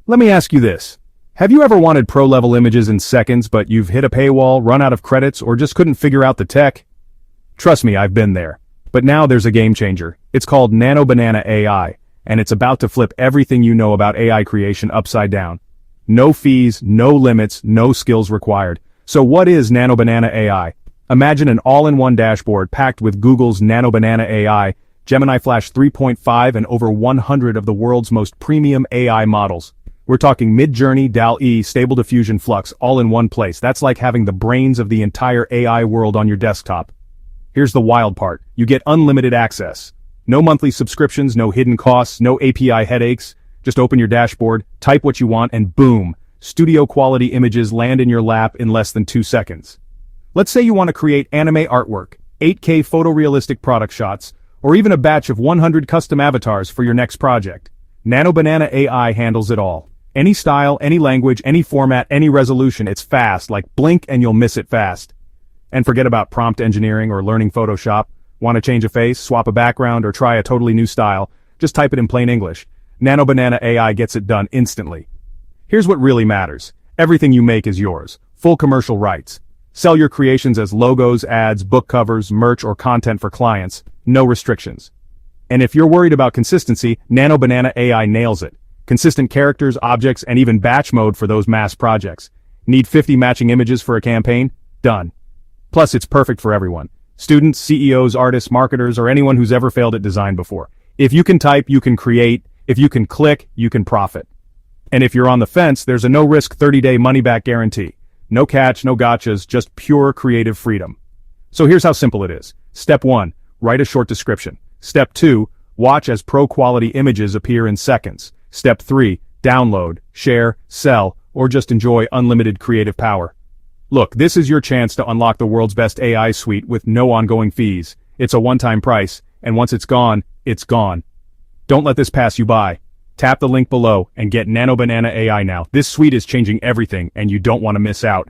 Let me ask you this. Have you ever wanted pro-level images in seconds but you've hit a paywall, run out of credits, or just couldn't figure out the tech? Trust me, I've been there. But now there's a game changer. It's called NanoBanana AI, and it's about to flip everything you know about AI creation upside down. No fees, no limits, no skills required. So what is NanoBanana AI? Imagine an all-in-one dashboard packed with Google's NanoBanana AI, Gemini Flash 3.5, and over 100 of the world's most premium AI models. We're talking Mid-Journey, DALL-E, Stable Diffusion, Flux, all in one place. That's like having the brains of the entire AI world on your desktop. Here's the wild part. You get unlimited access. No monthly subscriptions, no hidden costs, no API headaches. Just open your dashboard, type what you want, and boom, studio-quality images land in your lap in less than 2 seconds. Let's say you want to create anime artwork, 8K photorealistic product shots, or even a batch of 100 custom avatars for your next project. NanoBanana AI handles it all. Any style, any language, any format, any resolution, it's fast, like blink and you'll miss it fast. And forget about prompt engineering or learning Photoshop. Want to change a face, swap a background, or try a totally new style? Just type it in plain English. NanoBanana AI gets it done instantly. Here's what really matters. Everything you make is yours. Full commercial rights. Sell your creations as logos, ads, book covers, merch, or content for clients. No restrictions. And if you're worried about consistency, NanoBanana AI nails it. Consistent characters, objects, and even batch mode for those mass projects. Need 50 matching images for a campaign? Done. Plus, it's perfect for everyone. Students, CEOs, artists, marketers, or anyone who's ever failed at design before. If you can type, you can create. If you can click, you can profit. And if you're on the fence, there's a no-risk 30-day money-back guarantee. No catch, no gotchas, just pure creative freedom. So here's how simple it is. Step 1, write a short description. Step 2, watch as pro-quality images appear in seconds. Step 3, download, share, sell, or just enjoy unlimited creative power. Look, this is your chance to unlock the world's best AI suite with no ongoing fees. It's a one-time price, and once it's gone, it's gone. Don't let this pass you by. Tap the link below and get NanoBanana AI now. This suite is changing everything, and you don't want to miss out.